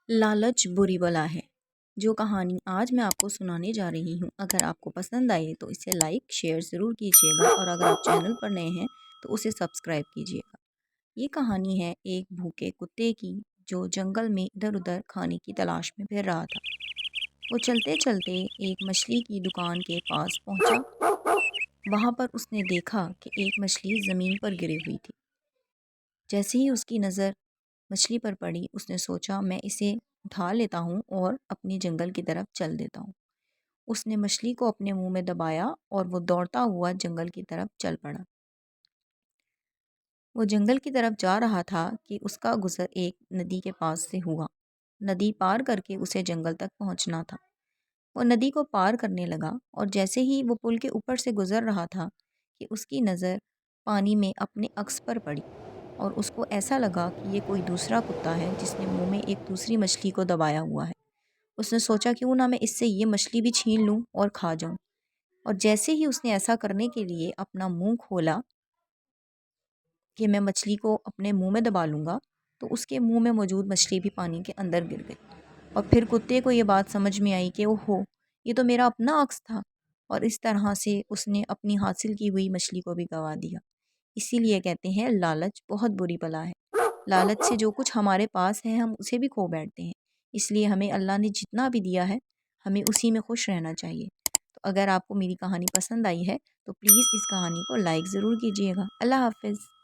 لالچ بری بلا ہے۔ جو کہانی آج میں آپ کو سنانے جا رہی ہوں، اگر آپ کو پسند آئے تو اسے لائک شیئر ضرور کیجیے گا، اور اگر آپ چینل پر نئے ہیں تو اسے سبسکرائب کیجیے گا۔ یہ کہانی ہے ایک بھوکے کتے کی، جو جنگل میں ادھر ادھر کھانے کی تلاش میں پھر رہا تھا۔ وہ چلتے چلتے ایک مچھلی کی دکان کے پاس پہنچا۔ وہاں پر اس نے دیکھا کہ ایک مچھلی زمین پر گری ہوئی تھی۔ جیسے ہی اس کی نظر مچھلی پر پڑی، اس نے سوچا میں اسے اٹھا لیتا ہوں اور اپنی جنگل کی طرف چل دیتا ہوں۔ اس نے مچھلی کو اپنے منہ میں دبایا اور وہ دوڑتا ہوا جنگل کی طرف چل پڑا۔ وہ جنگل کی طرف جا رہا تھا کہ اس کا گزر ایک ندی کے پاس سے ہوا۔ ندی پار کر کے اسے جنگل تک پہنچنا تھا۔ وہ ندی کو پار کرنے لگا، اور جیسے ہی وہ پل کے اوپر سے گزر رہا تھا کہ اس کی نظر پانی میں اپنے عکس پر پڑی، اور اس کو ایسا لگا کہ یہ کوئی دوسرا کتا ہے جس نے منہ میں ایک دوسری مچھلی کو دبایا ہوا ہے۔ اس نے سوچا کیوں نہ میں اس سے یہ مچھلی بھی چھین لوں اور کھا جاؤں، اور جیسے ہی اس نے ایسا کرنے کے لیے اپنا منہ کھولا کہ میں مچھلی کو اپنے منہ میں دبا لوں گا، تو اس کے منہ میں موجود مچھلی بھی پانی کے اندر گر گئی۔ اور پھر کتے کو یہ بات سمجھ میں آئی کہ اوہو، یہ تو میرا اپنا عکس تھا، اور اس طرح سے اس نے اپنی حاصل کی ہوئی مچھلی کو بھی گنوا دیا۔ اسی لیے کہتے ہیں لالچ بہت بری بلا ہے۔ لالچ سے جو کچھ ہمارے پاس ہے ہم اسے بھی کھو بیٹھتے ہیں۔ اس لیے ہمیں اللہ نے جتنا بھی دیا ہے ہمیں اسی میں خوش رہنا چاہیے۔ تو اگر آپ کو میری کہانی پسند آئی ہے تو پلیز اس کہانی کو لائک ضرور کیجیے گا۔ اللہ حافظ۔